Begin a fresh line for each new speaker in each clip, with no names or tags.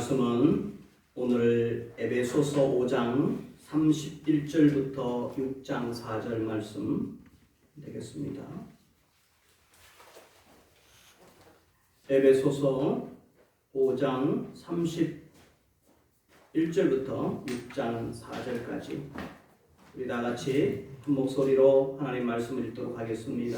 말씀은 오늘 에베소서 5장 31절부터 6장 4절 말씀 되겠습니다. 에베소서 5장 31절부터 6장 4절까지 우리 다 같이 한 목소리로 하나님 말씀을 읽도록 하겠습니다.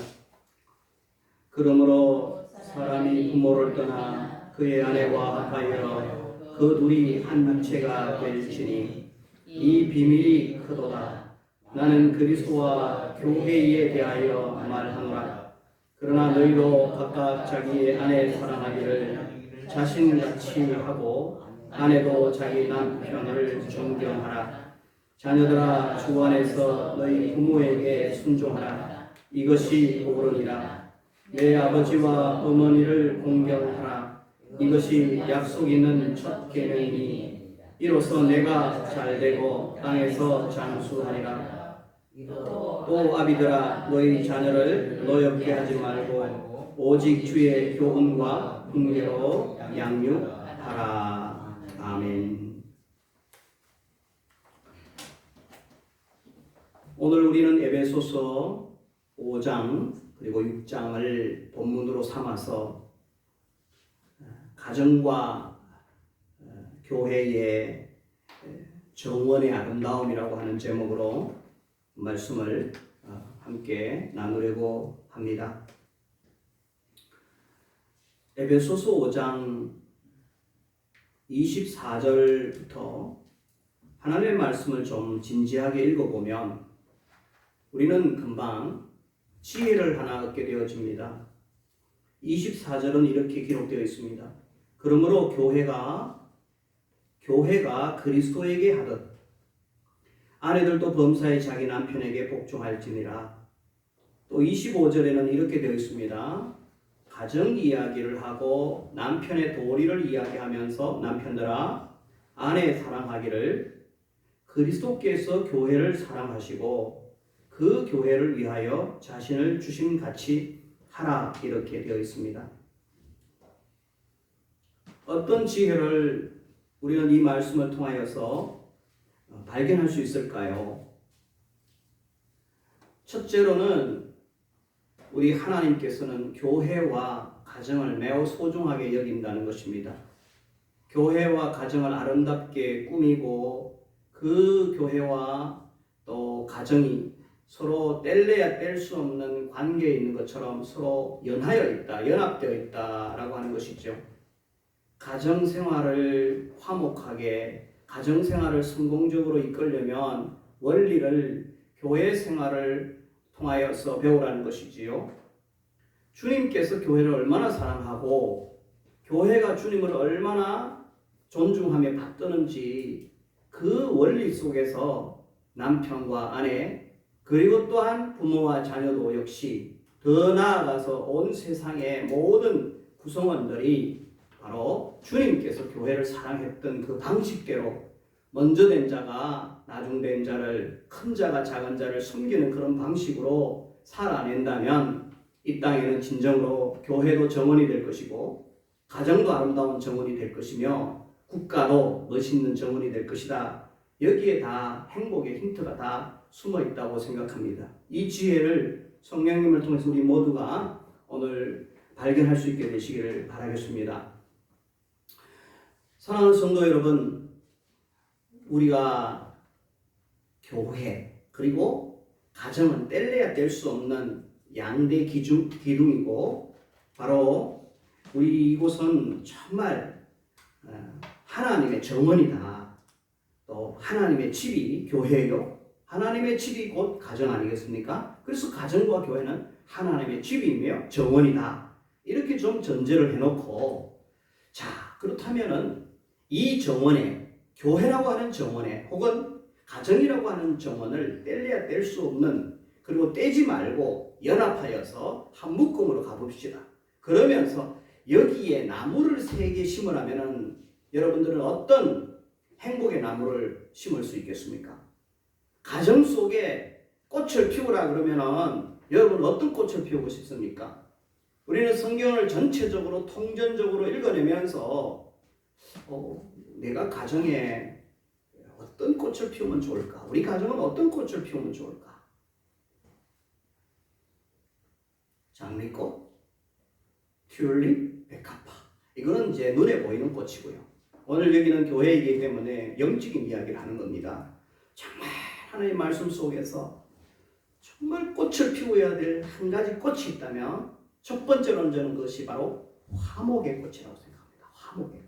그러므로 사람이 부모를 떠나 그의 아내와 합하여 그 둘이 한 육체가 될지니 이 비밀이 크도다. 나는 그리스도와 교회에 대하여 말하노라. 그러나 너희도 각각 자기의 아내 사랑하기를 자신같이 하고 아내도 자기 남편을 존경하라. 자녀들아 주 안에서 너희 부모에게 순종하라. 이것이 옳으니라. 내 아버지와 어머니를 공경하라. 이것이 약속 있는 첫 계명이니 이로써 내가 잘되고 땅에서 장수하리라. 또 아비들아 너희 자녀를 노엽게 하지 말고 오직 주의 교훈과 훈계로 양육하라. 아멘. 오늘 우리는 에베소서 5장 그리고 6장을 본문으로 삼아서 가정과 교회의 정원의 아름다움이라고 하는 제목으로 말씀을 함께 나누려고 합니다. 에베소서 5장 24절부터 하나님의 말씀을 좀 진지하게 읽어보면 우리는 금방 지혜를 하나 얻게 되어집니다. 24절은 이렇게 기록되어 있습니다. 그러므로 교회가 그리스도에게 하듯 아내들도 범사에 자기 남편에게 복종할지니라. 또 25절에는 이렇게 되어 있습니다. 가정 이야기를 하고 남편의 도리를 이야기하면서 남편들아 아내 사랑하기를 그리스도께서 교회를 사랑하시고 그 교회를 위하여 자신을 주심같이 하라 이렇게 되어 있습니다. 어떤 지혜를 우리는 이 말씀을 통하여서 발견할 수 있을까요? 첫째로는 우리 하나님께서는 교회와 가정을 매우 소중하게 여긴다는 것입니다. 교회와 가정을 아름답게 꾸미고 그 교회와 또 가정이 서로 뗄래야 뗄 수 없는 관계에 있는 것처럼 서로 연합되어 있다라고 하는 것이죠. 가정생활을 화목하게, 가정생활을 성공적으로 이끌려면 원리를 교회 생활을 통하여서 배우라는 것이지요. 주님께서 교회를 얼마나 사랑하고 교회가 주님을 얼마나 존중하며 받드는지 그 원리 속에서 남편과 아내 그리고 또한 부모와 자녀도 역시 더 나아가서 온 세상의 모든 구성원들이 바로 주님께서 교회를 사랑했던 그 방식대로 먼저 된 자가 나중 된 자를, 큰 자가 작은 자를 섬기는 그런 방식으로 살아낸다면 이 땅에는 진정으로 교회도 정원이 될 것이고 가정도 아름다운 정원이 될 것이며 국가도 멋있는 정원이 될 것이다. 여기에 다 행복의 힌트가 다 숨어 있다고 생각합니다. 이 지혜를 성령님을 통해서 우리 모두가 오늘 발견할 수 있게 되시기를 바라겠습니다. 사랑하는 성도 여러분, 우리가 교회 그리고 가정은 뗄래야 뗄 수 없는 양대 기둥이고 바로 우리 이곳은 정말 하나님의 정원이다. 또 하나님의 집이 교회요. 하나님의 집이 곧 가정 아니겠습니까? 그래서 가정과 교회는 하나님의 집이며 정원이다. 이렇게 좀 전제를 해놓고 자 그렇다면은 이 정원에 교회라고 하는 정원에 혹은 가정이라고 하는 정원을 뗄래야 뗄 수 없는 그리고 떼지 말고 연합하여서 한 묶음으로 가봅시다. 그러면서 여기에 나무를 3개 심으라면은 여러분들은 어떤 행복의 나무를 심을 수 있겠습니까? 가정 속에 꽃을 피우라 그러면은 여러분 어떤 꽃을 피우고 싶습니까? 우리는 성경을 전체적으로 통전적으로 읽어내면서 내가 가정에 어떤 꽃을 피우면 좋을까? 우리 가정은 어떤 꽃을 피우면 좋을까? 장미꽃, 튤립, 백합화. 이거는 이제 눈에 보이는 꽃이고요. 오늘 여기는 교회이기 때문에 영적인 이야기를 하는 겁니다. 정말 하나님의 말씀 속에서 정말 꽃을 피워야 될 한 가지 꽃이 있다면 첫 번째로는 저는 그것이 바로 화목의 꽃이라고 생각합니다. 화목의 꽃.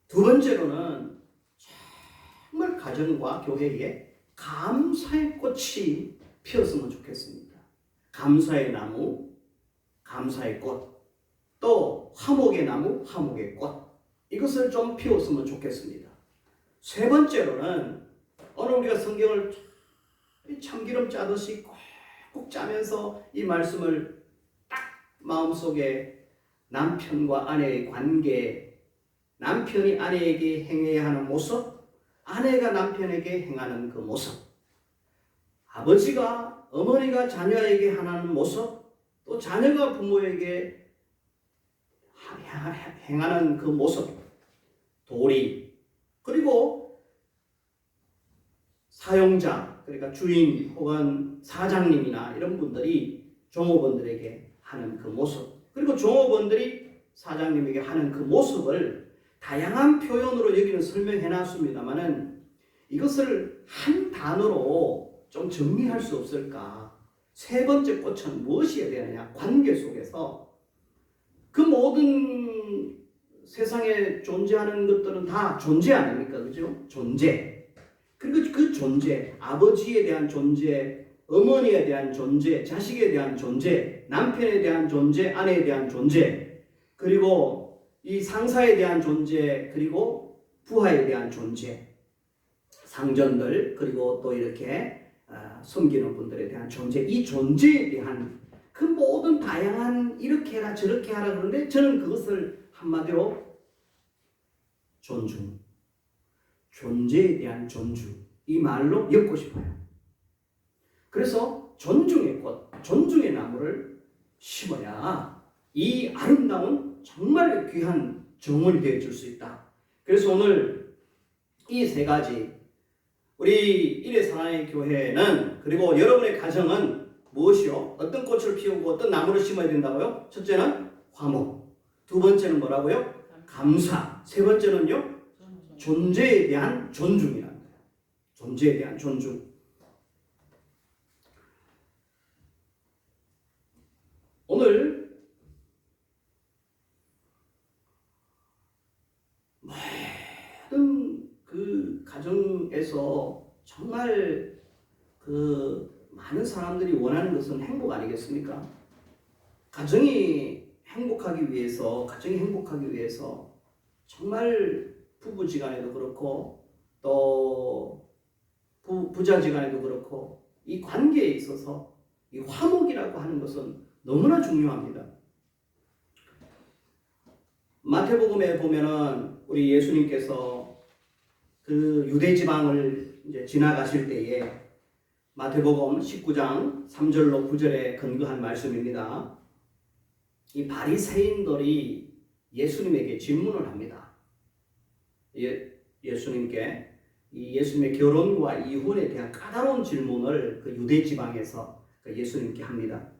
두 번째로는 정말 가정과 교회에 감사의 꽃이 피었으면 좋겠습니다. 감사의 나무, 감사의 꽃, 또 화목의 나무, 화목의 꽃, 이것을 좀 피웠으면 좋겠습니다. 세 번째로는 오늘 우리가 성경을 참기름 짜듯이 꼭 짜면서 이 말씀을 딱 마음속에 남편과 아내의 관계, 남편이 아내에게 행해야 하는 모습, 아내가 남편에게 행하는 그 모습, 아버지가 어머니가 자녀에게 하는 모습, 또 자녀가 부모에게 행하는 그 모습, 도리, 그리고 사용자, 그러니까 주인 혹은 사장님이나 이런 분들이 종업원들에게 하는 그 모습, 그리고 종업원들이 사장님에게 하는 그 모습을 다양한 표현으로 여기는 설명해 놨습니다만은 이것을 한 단어로 좀 정리할 수 없을까? 세 번째 꽃은 무엇이어야 되느냐? 관계 속에서 그 모든 세상에 존재하는 것들은 다 존재 아닙니까? 그죠? 존재. 그리고 그 존재, 아버지에 대한 존재, 어머니에 대한 존재, 자식에 대한 존재, 남편에 대한 존재, 아내에 대한 존재, 그리고 이 상사에 대한 존재, 그리고 부하에 대한 존재, 상전들, 그리고 또 이렇게 섬기는 분들에 대한 존재, 이 존재에 대한 그 모든 다양한 이렇게 해라 저렇게 하라 그러는데 저는 그것을 한마디로 존중, 존재에 대한 존중, 이 말로 엮고 싶어요. 그래서 존중의 꽃, 존중의 나무를 심어야 이 아름다운 정말 귀한 정원이 되어줄 수 있다. 그래서 오늘 이 세 가지, 우리 일회사랑의 교회는, 그리고 여러분의 가정은 무엇이요? 어떤 꽃을 피우고 어떤 나무를 심어야 된다고요? 첫째는 화목, 두 번째는 뭐라고요? 감사, 세 번째는요? 존재에 대한 존중이라는 거예요. 존재에 대한 존중. 오늘 모든 그 가정에서 정말 그 많은 사람들이 원하는 것은 행복 아니겠습니까? 가정이 행복하기 위해서 정말 부부지간에도 그렇고 또 부자지간에도 그렇고 이 관계에 있어서 이 화목이라고 하는 것은 너무나 중요합니다. 마태복음에 보면은 우리 예수님께서 그 유대 지방을 이제 지나가실 때에 마태복음 19장 3절로 9절에 근거한 말씀입니다. 이 바리새인들이 예수님에게 질문을 합니다. 예수님께 이 예수님의 결혼과 이혼에 대한 까다로운 질문을 그 유대 지방에서 예수님께 합니다.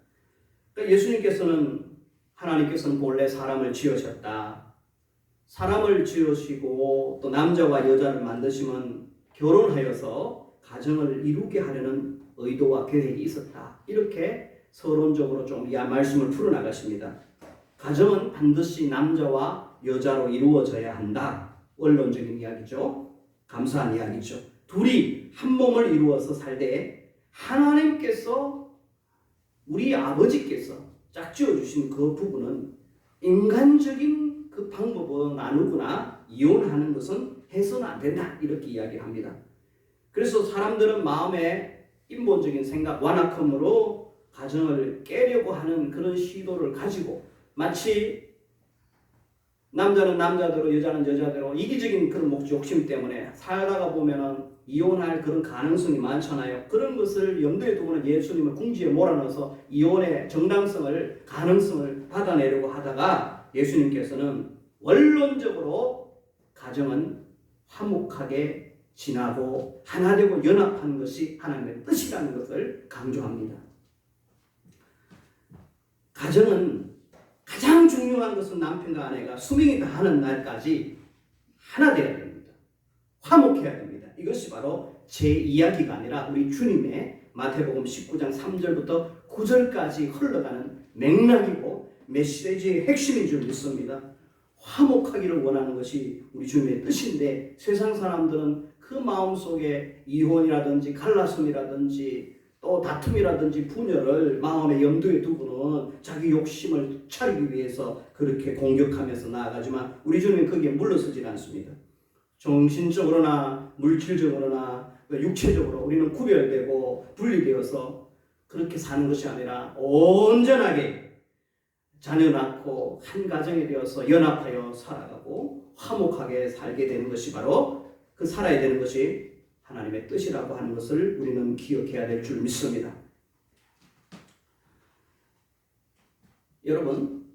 그러니까 예수님께서는, 하나님께서는 본래 사람을 지으셨다. 사람을 지으시고 또 남자와 여자를 만드시면 결혼하여서 가정을 이루게 하려는 의도와 계획이 있었다. 이렇게 서론적으로 좀 이 말씀을 풀어나가십니다. 가정은 반드시 남자와 여자로 이루어져야 한다. 원론적인 이야기죠. 감사한 이야기죠. 둘이 한 몸을 이루어서 살 때 하나님께서, 우리 아버지께서 짝지어 주신 그 부분은 인간적인 그 방법으로 나누거나 이혼하는 것은 해서는 안 된다. 이렇게 이야기합니다. 그래서 사람들은 마음에 인본적인 생각, 완악함으로 가정을 깨려고 하는 그런 시도를 가지고 마치 남자는 남자대로 여자는 여자대로 이기적인 그런 욕심 때문에 살다가 보면은 이혼할 그런 가능성이 많잖아요. 그런 것을 염두에 두고는 예수님을 궁지에 몰아넣어서 이혼의 정당성을, 가능성을 받아내려고 하다가 예수님께서는 원론적으로 가정은 화목하게 지나고 하나 되고 연합하는 것이 하나님의 뜻이라는 것을 강조합니다. 가정은 가장 중요한 것은 남편과 아내가 수명이 다하는 날까지 하나 되어야 됩니다. 화목해야 됩니다. 이것이 바로 제 이야기가 아니라 우리 주님의 마태복음 19장 3절부터 9절까지 흘러가는 맥락이고 메시지의 핵심인 줄 믿습니다. 화목하기를 원하는 것이 우리 주님의 뜻인데 세상 사람들은 그 마음속에 이혼이라든지 갈라섬이라든지 또 다툼이라든지 분열을 마음의 염두에 두고는 자기 욕심을 차리기 위해서 그렇게 공격하면서 나아가지만 우리 주님은 거기에 물러서지 않습니다. 정신적으로나 물질적으로나 육체적으로 우리는 구별되고 분리되어서 그렇게 사는 것이 아니라 온전하게 자녀 낳고 한 가정이 되어서 연합하여 살아가고 화목하게 살게 되는 것이 바로 그 살아야 되는 것이 하나님의 뜻이라고 하는 것을 우리는 기억해야 될 줄 믿습니다. 여러분,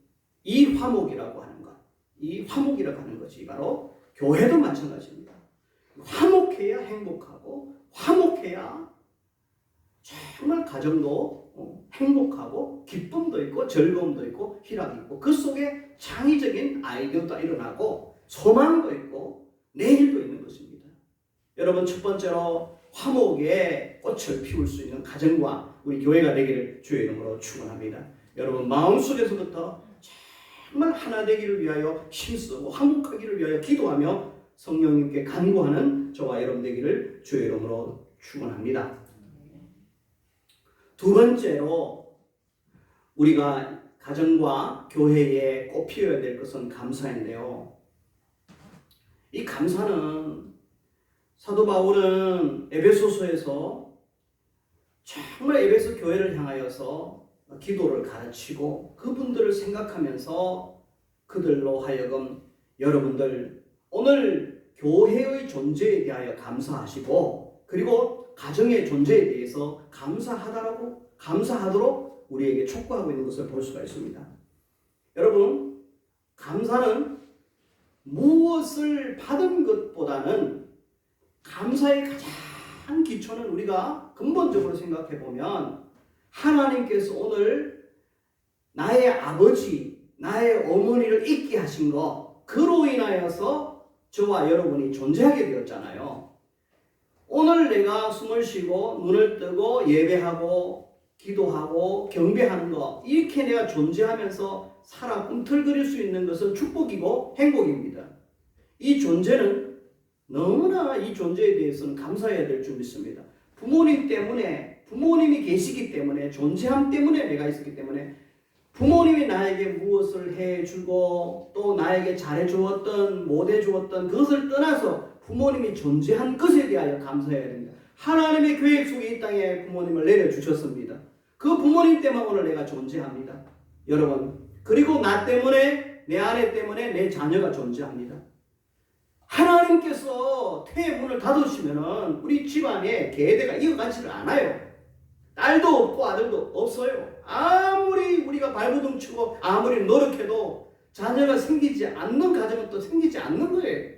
이 화목이라고 하는 것, 이 화목이라고 하는 것이 바로 교회도 마찬가지입니다. 화목해야 행복하고 화목해야 정말 가정도 행복하고 기쁨도 있고 즐거움도 있고 희락이 있고 그 속에 창의적인 아이디어도 일어나고 소망도 있고 내일도 있는 것입니다. 여러분, 첫 번째로 화목의 꽃을 피울 수 있는 가정과 우리 교회가 되기를 주의 이름으로 축원합니다. 여러분, 마음속에서부터 정말 하나 되기를 위하여 힘쓰고 화목하기를 위하여 기도하며 성령님께 간구하는 저와 여러분 되기를 주의 이름으로 축원합니다. 두 번째로 우리가 가정과 교회에 꼭 피워야 될 것은 감사인데요. 이 감사는 사도 바울은 에베소서에서 정말 에베소 교회를 향하여서 기도를 가르치고 그분들을 생각하면서 그들로 하여금 여러분들 오늘 교회의 존재에 대하여 감사하시고 그리고 가정의 존재에 대해서 감사하도록 우리에게 촉구하고 있는 것을 볼 수가 있습니다. 여러분, 감사는 무엇을 받은 것보다는 감사의 가장 기초는 우리가 근본적으로 생각해 보면 하나님께서 오늘 나의 아버지, 나의 어머니를 있게 하신 것, 그로 인하여서 저와 여러분이 존재하게 되었잖아요. 오늘 내가 숨을 쉬고 눈을 뜨고 예배하고 기도하고 경배하는 것, 이렇게 내가 존재하면서 살아 꿈틀거릴 수 있는 것은 축복이고 행복입니다. 이 존재는 너무나 이 존재에 대해서는 감사해야 될 줄 믿습니다. 부모님 때문에, 부모님이 계시기 때문에, 존재함 때문에 내가 있었기 때문에 부모님이 나에게 무엇을 해주고 또 나에게 잘해주었던 못해주었던 그것을 떠나서 부모님이 존재한 것에 대하여 감사해야 됩니다. 하나님의 계획 속에 이 땅에 부모님을 내려주셨습니다. 그 부모님 때문에 오늘 내가 존재합니다. 여러분, 그리고 나 때문에, 내 아내 때문에 내 자녀가 존재합니다. 하나님께서 태의 문을 닫으시면 우리 집안에 계대가 이어가지를 않아요. 딸도 없고 아들도 없어요. 아무리 우리가 발버둥 치고 아무리 노력해도 자녀가 생기지 않는 가정은 또 생기지 않는 거예요.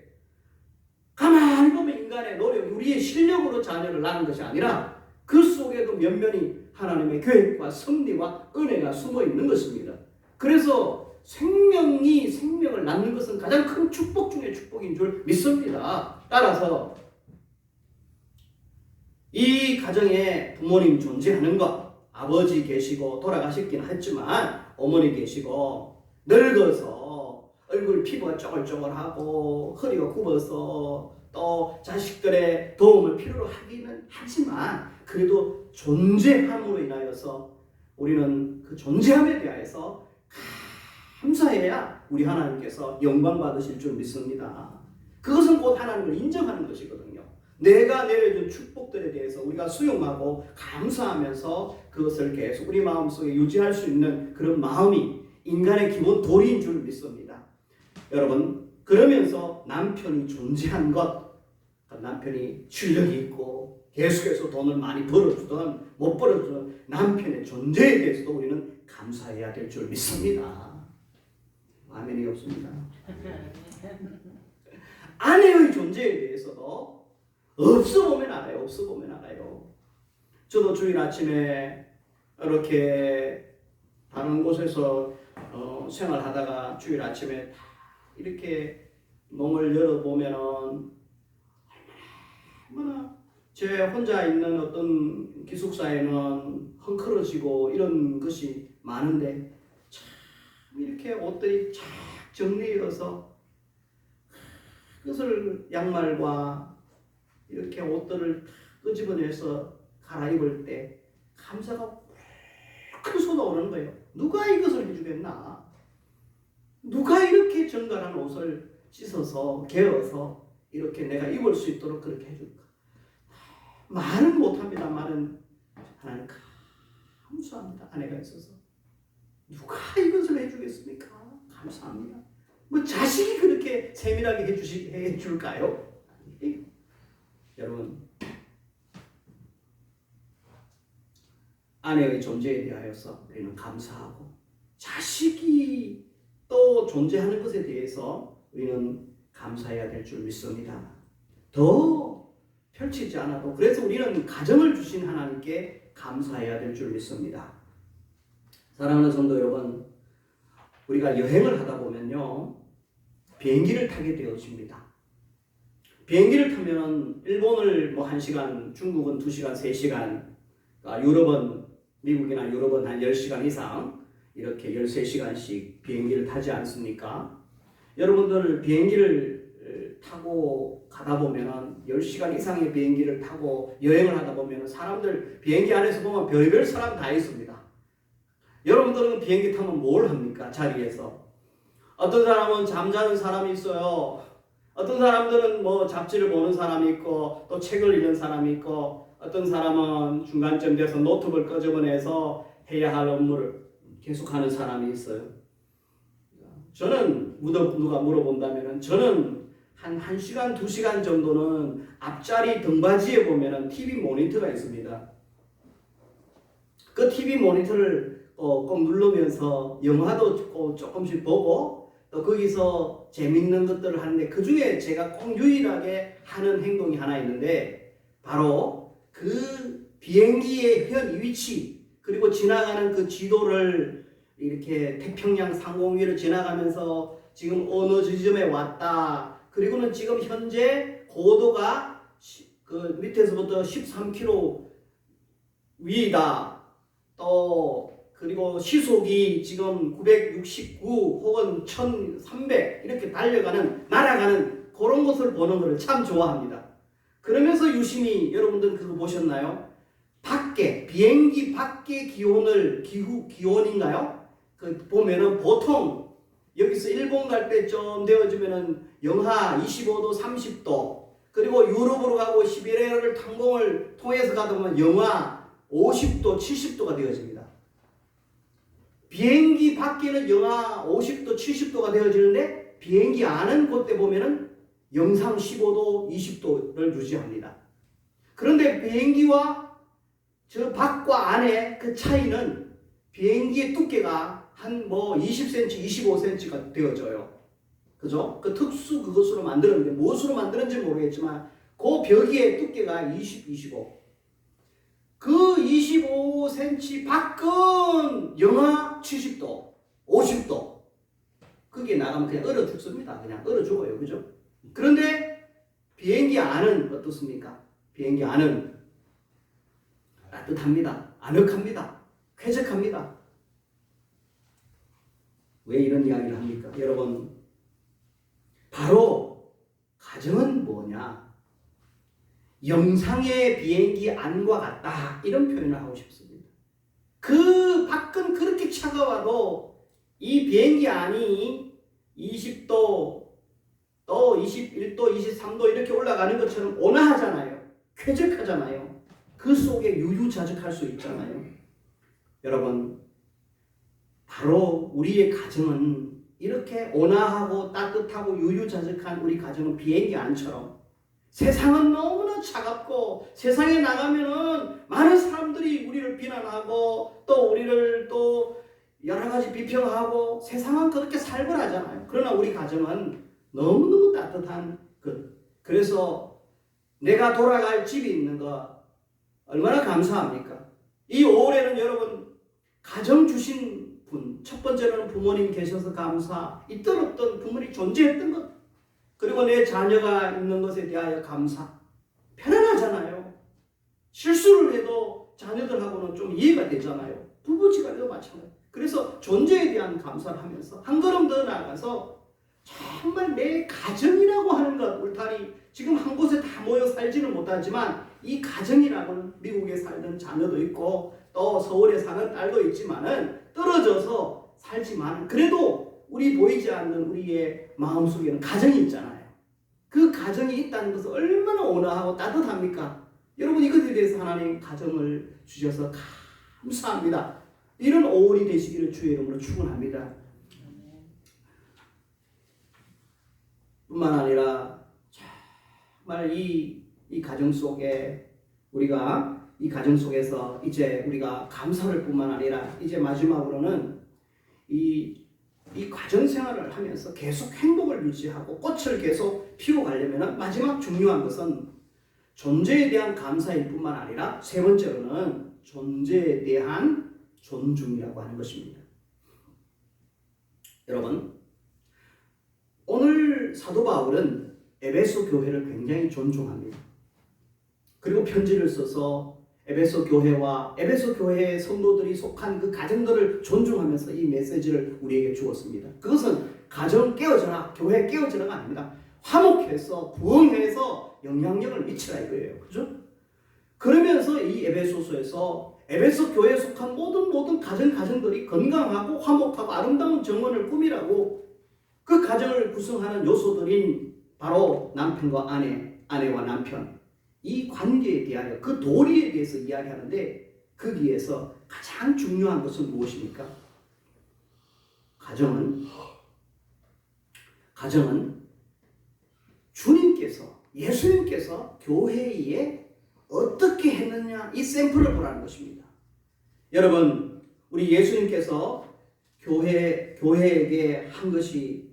가만히 보면 인간의 노력, 우리의 실력으로 자녀를 낳는 것이 아니라 그 속에도 면면히 하나님의 계획과 섭리와 은혜가 숨어 있는 것입니다. 그래서 생명이 생명을 낳는 것은 가장 큰 축복 중에 축복인 줄 믿습니다. 따라서 이 가정에 부모님 존재하는 것, 아버지 계시고 돌아가셨긴 했지만 어머니 계시고 늙어서 얼굴 피부가 쪼글쪼글하고 허리가 굽어서 또 자식들의 도움을 필요로 하기는 하지만 그래도 존재함으로 인하여서 우리는 그 존재함에 대하여서 감사해야 우리 하나님께서 영광 받으실 줄 믿습니다. 그것은 곧 하나님을 인정하는 것이거든요. 내가 내려준 축복들에 대해서 우리가 수용하고 감사하면서 그것을 계속 우리 마음속에 유지할 수 있는 그런 마음이 인간의 기본 도리인 줄 믿습니다. 여러분, 그러면서 남편이 존재한 것, 남편이 실력이 있고 계속해서 돈을 많이 벌어주든 못 벌어주든 남편의 존재에 대해서도 우리는 감사해야 될 줄 믿습니다. 아멘. 아멘이 없습니다. 아내의 존재에 대해서도 없어 보면 알아요. 없어 보면 알아요. 저도 주일 아침에 이렇게 다른 곳에서 생활하다가 주일 아침에 이렇게 몸을 열어보면은 얼마나 제 혼자 있는 어떤 기숙사에는 헝클어지고 이런 것이 많은데 참 이렇게 옷들이 쫙 정리해서 그것을 양말과 이렇게 옷들을 끄집어내서 갈아입을 때 감사가 큰 쏟아오는 거예요. 누가 이것을 해주겠나? 누가 이렇게 정갈한 옷을 씻어서 개어서 이렇게 내가 입을 수 있도록 그렇게 해줄까? 말은 못합니다. 말은 하나님 감사합니다. 아내가 있어서 누가 이것을 해주겠습니까? 감사합니다. 뭐 자식이 그렇게 세밀하게 해줄까요? 여러분, 아내의 존재에 대하여서 우리는 감사하고 자식이 또 존재하는 것에 대해서 우리는 감사해야 될 줄 믿습니다. 더 펼치지 않아도 그래서 우리는 가정을 주신 하나님께 감사해야 될 줄 믿습니다. 사랑하는 성도 여러분, 우리가 여행을 하다 보면요 비행기를 타게 되어집니다. 비행기를 타면 일본을 뭐 1시간, 중국은 2시간, 3시간, 유럽은 미국이나 유럽은 한 10시간 이상 이렇게 13시간씩 비행기를 타지 않습니까? 여러분들 비행기를 타고 가다 보면 10시간 이상의 비행기를 타고 여행을 하다 보면 사람들 비행기 안에서 보면 별별 사람 다 있습니다. 여러분들은 비행기 타면 뭘 합니까? 자리에서. 어떤 사람은 잠자는 사람이 있어요. 어떤 사람들은 뭐 잡지를 보는 사람이 있고 또 책을 읽는 사람이 있고 어떤 사람은 중간쯤 돼서 노트북을 끄집어내서 해야 할 업무를 계속하는 사람이 있어요. 저는 누가 물어본다면 저는 한 1시간, 2시간 정도는 앞자리 등받이에 보면 TV 모니터가 있습니다. 그 TV 모니터를 꼭 누르면서 영화도 조금씩 보고 또 거기서 재밌는 것들을 하는데 그 중에 제가 꼭 유일하게 하는 행동이 하나 있는데 바로 그 비행기의 현 위치 그리고 지나가는 그 지도를 이렇게 태평양 상공위를 지나가면서 지금 어느 지점에 왔다. 그리고는 지금 현재 고도가 그 밑에서부터 13km 위다. 또 그리고 시속이 지금 969 혹은 1300 이렇게 날아가는 그런 것을 보는 것을 참 좋아합니다. 그러면서 유심히 여러분들 그거 보셨나요? 비행기 밖의 기온인가요? 그 보면은 보통 여기서 일본 갈 때쯤 되어지면은 영하 25도, 30도 그리고 유럽으로 가고 시베리아를 탄공을 통해서 가다 보면 영하 50도, 70도가 되어집니다. 비행기 밖에는 영하 50도, 70도가 되어지는데 비행기 안은 그때 보면은 영상 15도, 20도를 유지합니다. 그런데 비행기와 저 밖과 안의 그 차이는 비행기의 두께가 한 뭐 20cm, 25cm가 되어져요. 그죠? 그 특수 그것으로 만들었는데 무엇으로 만들었는지 모르겠지만 그 벽의 두께가 20, 25. 그 25cm 밖은 영하 70도, 50도. 거기에 나가면 그냥 얼어 죽습니다. 그냥 얼어 죽어요. 그죠? 그런데 비행기 안은 어떻습니까? 비행기 안은 따뜻합니다. 아늑합니다. 쾌적합니다. 왜 이런 이야기를 합니까? 여러분, 바로 가정은 뭐냐? 영상의 비행기 안과 같다. 이런 표현을 하고 싶습니다. 그 밖은 그렇게 차가워도 이 비행기 안이 20도, 또 21도, 23도 이렇게 올라가는 것처럼 온화하잖아요. 쾌적하잖아요. 그 속에 유유자적할 수 있잖아요. 여러분, 바로 우리의 가정은 이렇게 온화하고 따뜻하고 유유자적한 우리 가정은 비행기 안처럼 세상은 너무나 차갑고 세상에 나가면은 많은 사람들이 우리를 비난하고 또 우리를 또 여러 가지 비평하고 세상은 그렇게 살벌하잖아요. 그러나 우리 가정은 너무너무 따뜻한 것. 그래서 내가 돌아갈 집이 있는 거 얼마나 감사합니까? 이 5월에는 여러분 가정 주신 분, 첫 번째로는 부모님 계셔서 감사, 있던 없던 부모님이 존재했던 것, 그리고 내 자녀가 있는 것에 대하여 감사. 편안하잖아요. 실수를 해도 자녀들하고는 좀 이해가 되잖아요. 부부지간에도 마찬가지. 그래서 존재에 대한 감사를 하면서 한 걸음 더 나아가서 정말 내 가정이라고 하는 것, 울타리, 지금 한 곳에 다 모여 살지는 못하지만 이 가정이라고는 미국에 살던 자녀도 있고 또 서울에 사는 딸도 있지만은 떨어져서 살지만 그래도 우리 보이지 않는 우리의 마음속에는 가정이 있잖아요. 그 가정이 있다는 것은 얼마나 온화하고 따뜻합니까? 여러분, 이것에 대해서 하나님 가정을 주셔서 감사합니다. 이런 5월이 되시기를 주의 이름으로 축원합니다. 뿐만 아니라 정말 이 가정 속에 우리가 이 가정 속에서 이제 우리가 감사를 뿐만 아니라 이제 마지막으로는 이 가정 생활을 하면서 계속 행복을 유지하고 꽃을 계속 피워가려면 마지막 중요한 것은 존재에 대한 감사일 뿐만 아니라 세 번째로는 존재에 대한 존중이라고 하는 것입니다. 여러분, 오늘 사도 바울은 에베소 교회를 굉장히 존중합니다. 그리고 편지를 써서 에베소 교회와 에베소 교회의 성도들이 속한 그 가정들을 존중하면서 이 메시지를 우리에게 주었습니다. 그것은 가정 깨어져라, 교회 깨어져라가 아닙니다. 화목해서 부흥해서 영향력을 미치라 이거예요. 그죠? 그러면서 이 에베소서에서 에베소 교회에 속한 모든 가정들이 건강하고 화목하고 아름다운 정원을 꾸미라고 그 가정을 구성하는 요소들인 바로 남편과 아내와 남편, 이 관계에 대하여 그 도리에 대해서 이야기하는데 거기에서 가장 중요한 것은 무엇입니까? 가정은 주님께서, 예수님께서 교회에 어떻게 했느냐, 이 샘플을 보라는 것입니다. 여러분, 우리 예수님께서 교회에게 한 것이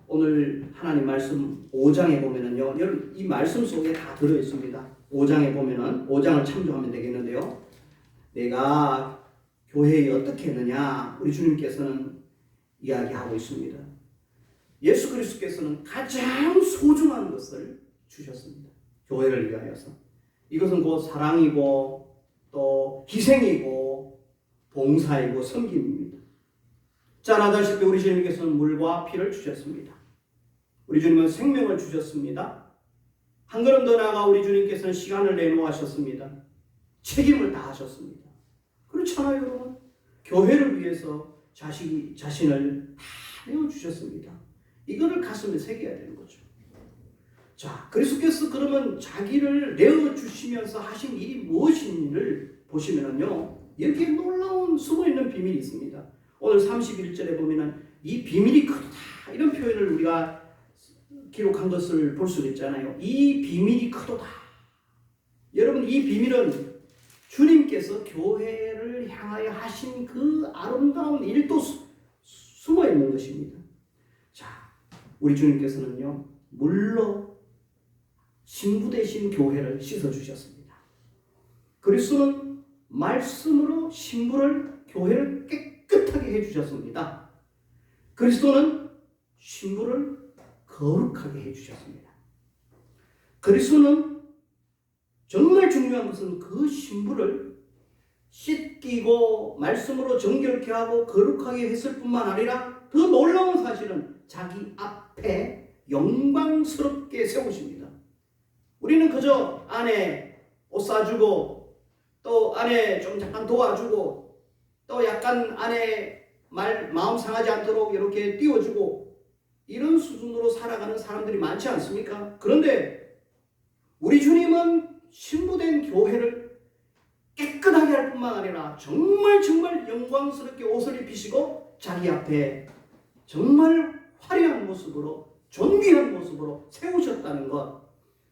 오늘 하나님 말씀 5장에 보면은요, 여러분 이 말씀 속에 다 들어 있습니다. 5장에 보면은 5장을 참조하면 되겠는데요. 내가 교회에 어떻게 했느냐, 우리 주님께서는 이야기하고 있습니다. 예수 그리스도께서는 가장 소중한 것을 주셨습니다. 교회를 위하여서. 이것은 곧 사랑이고 또 희생이고 봉사이고 섬김입니다. 잘 아다시피 우리 주님께서는 물과 피를 주셨습니다. 우리 주님은 생명을 주셨습니다. 한 걸음 더 나아가 우리 주님께서는 시간을 내놓으셨습니다. 책임을 다하셨습니다. 그렇잖아요, 여러분. 교회를 위해서 자신을 다 내어주셨습니다. 이거를 가슴에 새겨야 되는 거죠. 자, 그리스도께서 그러면 자기를 내어주시면서 하신 일이 무엇인지를 보시면요, 여기에 놀라운 숨어있는 비밀이 있습니다. 오늘 31절에 보면은 이 비밀이 크도다, 이런 표현을 우리가 기록한 것을 볼 수 있잖아요. 이 비밀이 크도다. 여러분, 이 비밀은 주님께서 교회를 향하여 하신 그 아름다운 일도 숨어 있는 것입니다. 자, 우리 주님께서는요, 물로 신부 되신 교회를 씻어 주셨습니다. 그리스도는 말씀으로 신부를, 교회를 깨끗하게 해주셨습니다. 그리스도는 신부를 거룩하게 해주셨습니다. 그리스도는 정말 중요한 것은 그 신부를 씻기고 말씀으로 정결케 하고 거룩하게 했을 뿐만 아니라 더 놀라운 사실은 자기 앞에 영광스럽게 세우십니다. 우리는 그저 아내 옷 사주고 또 아내 좀 잠깐 도와주고 또 약간 아내 마음 상하지 않도록 이렇게 띄워주고 이런 수준으로 살아가는 사람들이 많지 않습니까? 그런데 우리 주님은 신부된 교회를 깨끗하게 할 뿐만 아니라 정말 영광스럽게 옷을 입히시고 자기 앞에 정말 화려한 모습으로, 존귀한 모습으로 세우셨다는 것,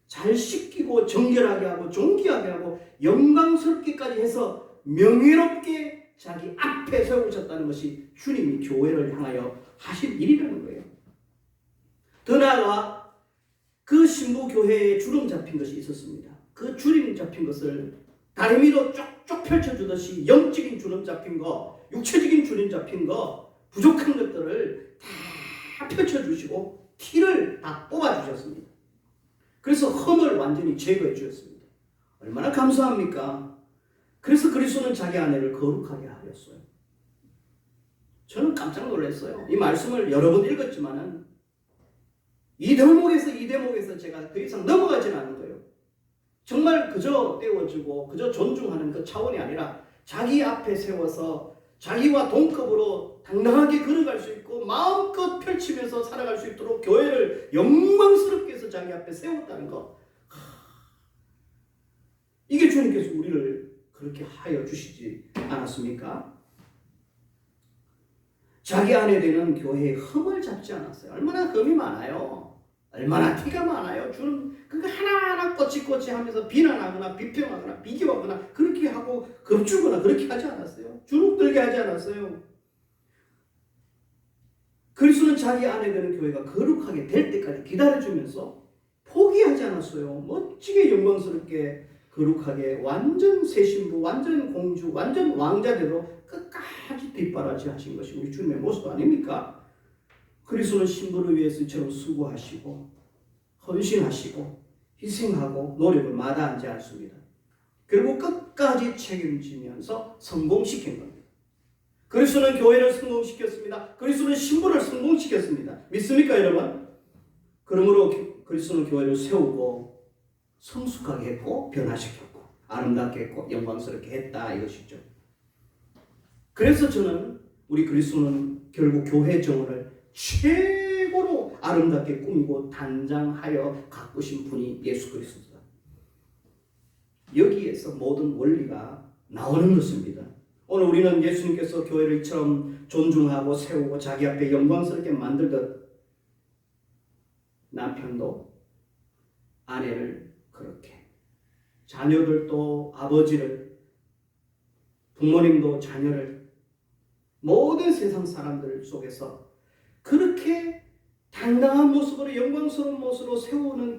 잘 씻기고 정결하게 하고 존귀하게 하고 영광스럽게까지 해서 명예롭게 자기 앞에 세우셨다는 것이 주님이 교회를 향하여 하신 일이라는 거예요. 더 나아가 그 신부 교회에 주름 잡힌 것이 있었습니다. 그 주름 잡힌 것을 다리미로 쪽쪽 펼쳐주듯이 영적인 주름 잡힌 거, 육체적인 주름 잡힌 거, 부족한 것들을 다 펼쳐주시고 티를 다 뽑아주셨습니다. 그래서 흠을 완전히 제거해 주셨습니다. 얼마나 감사합니까? 그래서 그리스도는 자기 아내를 거룩하게 하였어요. 저는 깜짝 놀랐어요. 이 말씀을 여러 번 읽었지만은 이 대목에서 제가 더 이상 넘어가지는 않은 거예요. 정말 그저 떼어주고 그저 존중하는 그 차원이 아니라 자기 앞에 세워서 자기와 동급으로 당당하게 걸어갈 수 있고 마음껏 펼치면서 살아갈 수 있도록 교회를 영광스럽게 해서 자기 앞에 세웠다는 거. 이게 주님께서 우리를 그렇게 하여 주시지 않았습니까? 자기 안에 되는 교회에 흠을 잡지 않았어요. 얼마나 흠이 많아요. 얼마나 티가 많아요. 주는 그거 하나하나 꼬치꼬치 하면서 비난하거나 비평하거나 비교하거나 그렇게 하고 겁주거나 그렇게 하지 않았어요. 주눅들게 하지 않았어요. 그리스도는 자기 안에 되는 교회가 거룩하게 될 때까지 기다려주면서 포기하지 않았어요. 멋지게 영광스럽게 거룩하게 완전 새 신부, 완전 공주, 완전 왕자대로 끝까지 뒷바라지 하신 것이 우리 주님의 모습 아닙니까? 그리스도는 신부를 위해서 이처럼 수고하시고 헌신하시고 희생하고 노력을 마다하지 않습니다. 그리고 끝까지 책임지면서 성공시킨 겁니다. 그리스도는 교회를 성공시켰습니다. 그리스도는 신부를 성공시켰습니다. 믿습니까 여러분? 그러므로 그리스도는 교회를 세우고 성숙하게 했고 변화시켰고 아름답게 했고 영광스럽게 했다 이것이죠. 그래서 저는 우리 그리스도는 결국 교회 정원을 최고로 아름답게 꾸미고 단장하여 가꾸신 분이 예수 그리스도다. 여기에서 모든 원리가 나오는 것입니다. 오늘 우리는 예수님께서 교회를 이처럼 존중하고 세우고 자기 앞에 영광스럽게 만들듯 남편도 아내를 그렇게, 자녀들도 아버지를, 부모님도 자녀를, 모든 세상 사람들 속에서 그렇게 당당한 모습으로 영광스러운 모습으로 세우는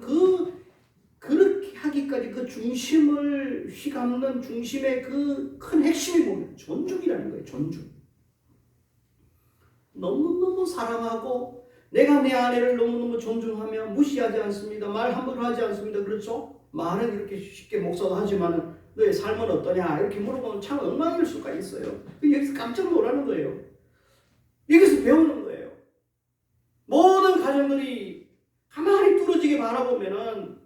그렇게 하기까지 그 중심을 휘감는 중심의 그 큰 핵심이 뭐냐면 존중이라는 거예요. 존중. 너무너무 사랑하고 내가 내 아내를 너무너무 존중하며 무시하지 않습니다. 말 함부로 하지 않습니다. 그렇죠? 말은 이렇게 쉽게 목사도 하지만 너의 삶은 어떠냐 이렇게 물어보면 참 엉망일 수가 있어요. 여기서 깜짝 놀라는 거예요. 여기서 배우는 거예요. 모든 가정들이 가만히 뚫어지게 바라보면은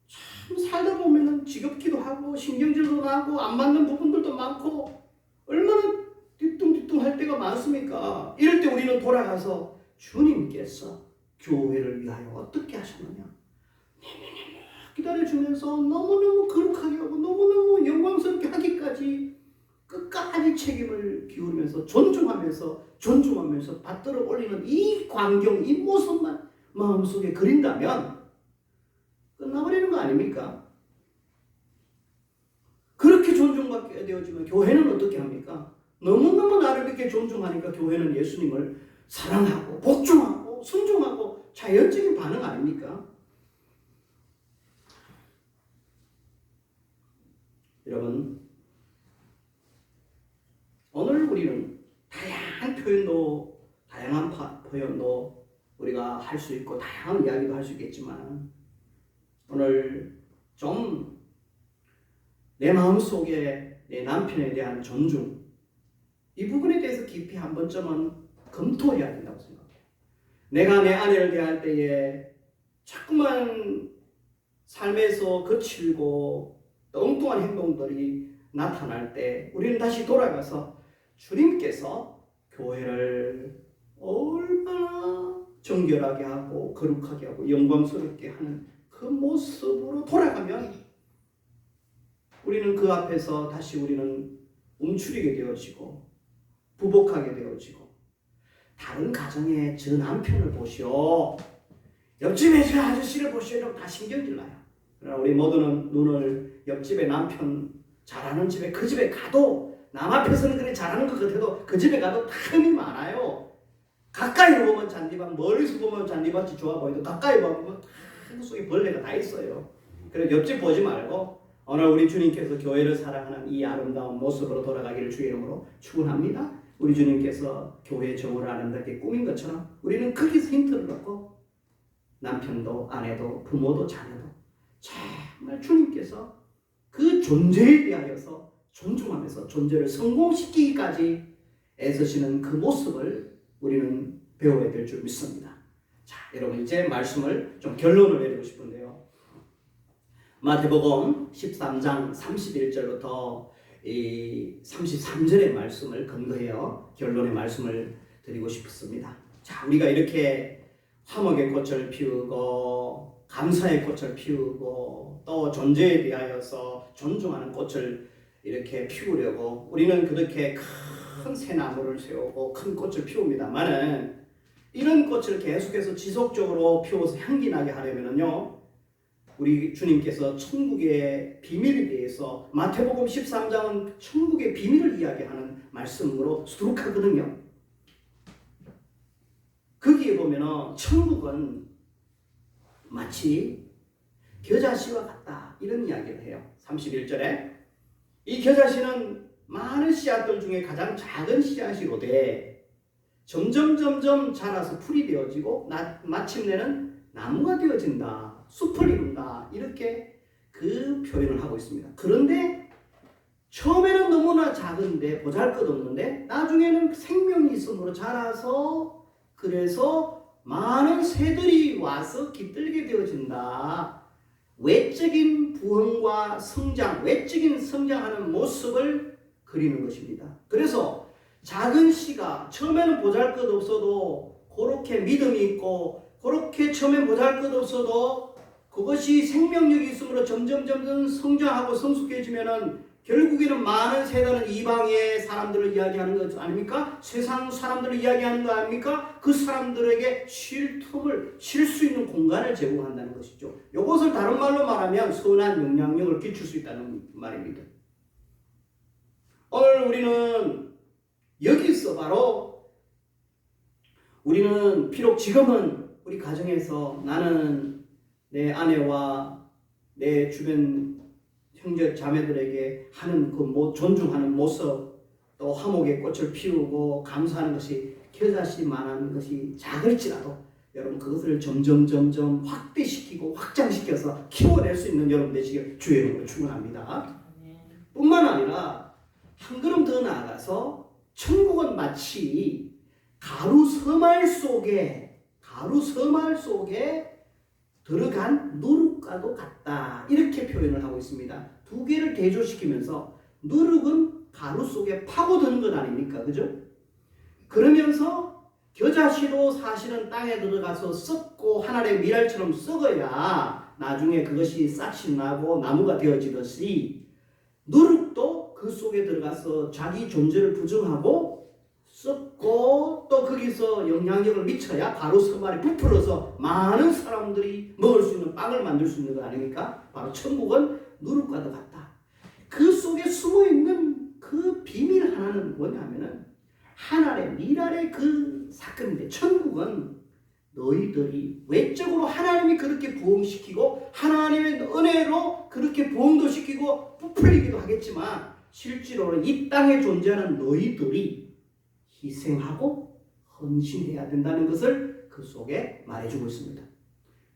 참 살다 보면은 지겹기도 하고 신경질도 나고 안 맞는 부분들도 많고 얼마나 뒤뚱뒤뚱할 때가 많습니까? 이럴 때 우리는 돌아가서 주님께서 교회를 위하여 어떻게 하셨느냐 기다려주면서 너무너무 거룩하게 하고 너무너무 영광스럽게 하기까지 끝까지 책임을 기울이면서 존중하면서 받들어 올리는 이 광경, 이 모습만 마음속에 그린다면 끝나버리는 거 아닙니까? 그렇게 존중받게 되어지면 교회는 어떻게 합니까? 너무너무 나를 이렇게 존중하니까 교회는 예수님을 사랑하고 복종하고 순종하고 자연적인 반응 아닙니까? 여러분, 오늘 우리는 다양한 표현도 우리가 할 수 있고 다양한 이야기도 할 수 있겠지만 오늘 좀 내 마음속에 내 남편에 대한 존중 이 부분에 대해서 깊이 한 번쯤은 검토해야 된다고 생각해요. 내가 내 아내를 대할 때에 자꾸만 삶에서 거칠고 엉뚱한 행동들이 나타날 때 우리는 다시 돌아가서 주님께서 교회를 얼마나 정결하게 하고 거룩하게 하고 영광스럽게 하는 그 모습으로 돌아가면 우리는 그 앞에서 다시 우리는 움츠리게 되어지고 부복하게 되어지고 다른 가정의 저 남편을 보시오 옆집에 저 아저씨를 보시오 이러고 다 신경질 나요. 그러나 우리 모두는 눈을 옆집의 남편 잘하는 집에 그 집에 가도 남 앞에서는 그래 잘하는 것 같아도 그 집에 가도 탐이 많아요. 가까이 보면 잔디밭, 멀리서 보면 잔디밭이 좋아 보여도 가까이 보면 그 속에 벌레가 다 있어요. 그래서 옆집 보지 말고 오늘 우리 주님께서 교회를 사랑하는 이 아름다운 모습으로 돌아가기를 주의 이름으로 축원합니다. 우리 주님께서 교회 정오를 아름답게 꾸민 것처럼 우리는 거기서 힌트를 얻고 남편도 아내도 부모도 자녀도 정말 주님께서 그 존재에 대하여서 존중하면서 존재를 성공시키기까지 애쓰시는 그 모습을 우리는 배워야 될 줄 믿습니다. 자, 여러분 이제 말씀을 좀 결론을 내리고 싶은데요. 마태복음 13장 31절부터 이 33절의 말씀을 근거해요. 결론의 말씀을 드리고 싶습니다. 자, 우리가 이렇게 화목의 꽃을 피우고 감사의 꽃을 피우고 또 존재에 대하여서 존중하는 꽃을 이렇게 피우려고 우리는 그렇게 큰 새나무를 세우고 큰 꽃을 피웁니다만은 이런 꽃을 계속해서 지속적으로 피워서 향기 나게 하려면요, 우리 주님께서 천국의 비밀에 대해서 마태복음 13장은 천국의 비밀을 이야기하는 말씀으로 수두룩하거든요. 거기에 보면 천국은 마치 겨자씨와 같다 이런 이야기를 해요. 31절에 이 겨자씨는 많은 씨앗들 중에 가장 작은 씨앗이로되 점점 자라서 풀이 되어지고 마침내는 나무가 되어진다, 숲을 이룬다 이렇게 그 표현을 하고 있습니다. 그런데 처음에는 너무나 작은데 보잘것없는데 나중에는 생명이 있음으로 자라서 그래서 많은 새들이 와서 깃들게 되어진다. 외적인 부흥과 성장, 외적인 성장하는 모습을 그리는 것입니다. 그래서 작은 씨가 처음에는 보잘것없어도 그렇게 믿음이 있고 그렇게 처음엔 보잘것없어도 그것이 생명력이 있으므로 점점 성장하고 성숙해지면은 결국에는 많은 세대는 이방의 사람들을 이야기하는 것 아닙니까? 세상 사람들을 이야기하는 거 아닙니까? 그 사람들에게 쉴 틈을, 쉴 수 있는 공간을 제공한다는 것이죠. 이것을 다른 말로 말하면 선한 영향력을 끼칠 수 있다는 말입니다. 오늘 우리는 여기서 바로 우리는 비록 지금은 우리 가정에서 나는 내 아내와 내 주변 형제 자매들에게 하는 그 존중하는 모습, 또 화목의 꽃을 피우고 감사하는 것이 겨자씨만한 것이 작을지라도 여러분 그것을 점점 확대시키고 확장시켜서 키워낼 수 있는 여러분 되시길 주의 이름으로 축원합니다. 뿐만 아니라 한 걸음 더 나아가서 천국은 마치 가루 서말 속에 들어간 누룩과도 같다 이렇게 표현을 하고 있습니다. 두 개를 대조시키면서 누룩은 가루 속에 파고드는 것 아닙니까? 그죠? 그러면서 겨자씨도 사실은 땅에 들어가서 썩고 하늘의 밀알처럼 썩어야 나중에 그것이 싹이 나고 나무가 되어지듯이 누룩도 그 속에 들어가서 자기 존재를 부정하고 썩고 또 거기서 영향력을 미쳐야 가루 서말이 부풀어서 많은 사람들이 먹을 수 있는 빵을 만들 수 있는 거 아닙니까? 바로 천국은 누룩과도 같다. 그 속에 숨어있는 그 비밀 하나는 뭐냐면은 하늘의 밀알의 그 사건인데 천국은 너희들이 외적으로 하나님이 그렇게 부흥시키고 하나님의 은혜로 그렇게 부흥도 시키고 부풀리기도 하겠지만 실제로는 이 땅에 존재하는 너희들이 희생하고 헌신해야 된다는 것을 그 속에 말해주고 있습니다.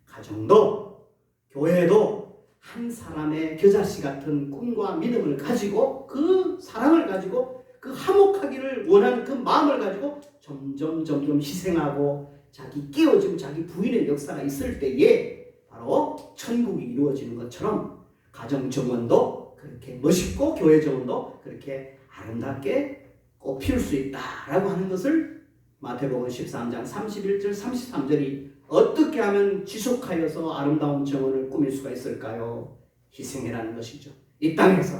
가정도 교회도 한 사람의 겨자씨 같은 꿈과 믿음을 가지고 그 사랑을 가지고 그 화목하기를 원하는 그 마음을 가지고 점점 희생하고 자기 깨어지고 자기 부인의 역사가 있을 때에 바로 천국이 이루어지는 것처럼 가정 정원도 그렇게 멋있고 교회 정원도 그렇게 아름답게 꽃 피울 수 있다라고 하는 것을 마태복음 13장 31절 33절이 어떻게 하면 지속하여서 아름다운 정원을 꾸밀 수가 있을까요? 희생이라는 것이죠. 이 땅에서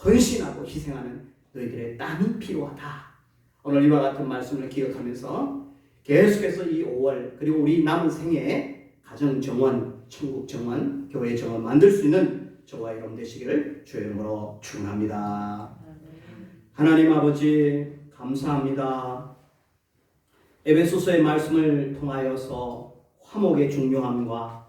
헌신하고 희생하는 너희들의 땀이 필요하다. 오늘 이와 같은 말씀을 기억하면서 계속해서 이 5월 그리고 우리 남은 생에 가정 정원, 천국 정원, 교회 정원 만들 수 있는 저와 여러분 되시기를 주의 이름으로 축원합니다. 하나님 아버지 감사합니다. 에베소서의 말씀을 통하여서 화목의 중요함과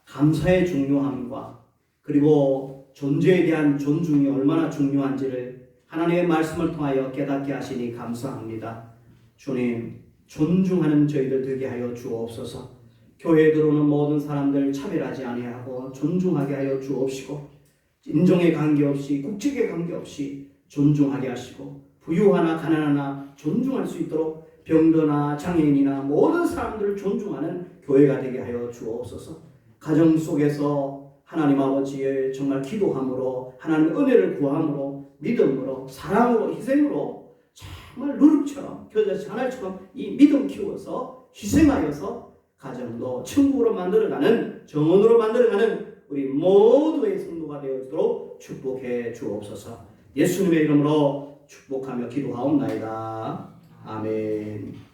감사의 중요함과 그리고 존재에 대한 존중이 얼마나 중요한지를 하나님의 말씀을 통하여 깨닫게 하시니 감사합니다. 주님, 존중하는 저희들 되게 하여 주옵소서. 교회에 들어오는 모든 사람들 차별하지 아니하고 존중하게 하여 주옵시고, 인종에 관계없이 국적에 관계없이 존중하게 하시고, 부유하나 가난하나 존중할 수 있도록 병거나 장애인이나 모든 사람들을 존중하는 교회가 되게 하여 주옵소서. 가정 속에서 하나님 아버지의 정말 기도함으로, 하나님 은혜를 구함으로, 믿음으로, 사랑으로, 희생으로 정말 누룩처럼 겨자씨 하나처럼 이 믿음 키워서 희생하여서 가정도 천국으로 만들어가는, 정원으로 만들어가는 우리 모두의 성도가 되어지도록 축복해 주옵소서. 예수님의 이름으로 축복하며 기도하옵나이다. 아멘.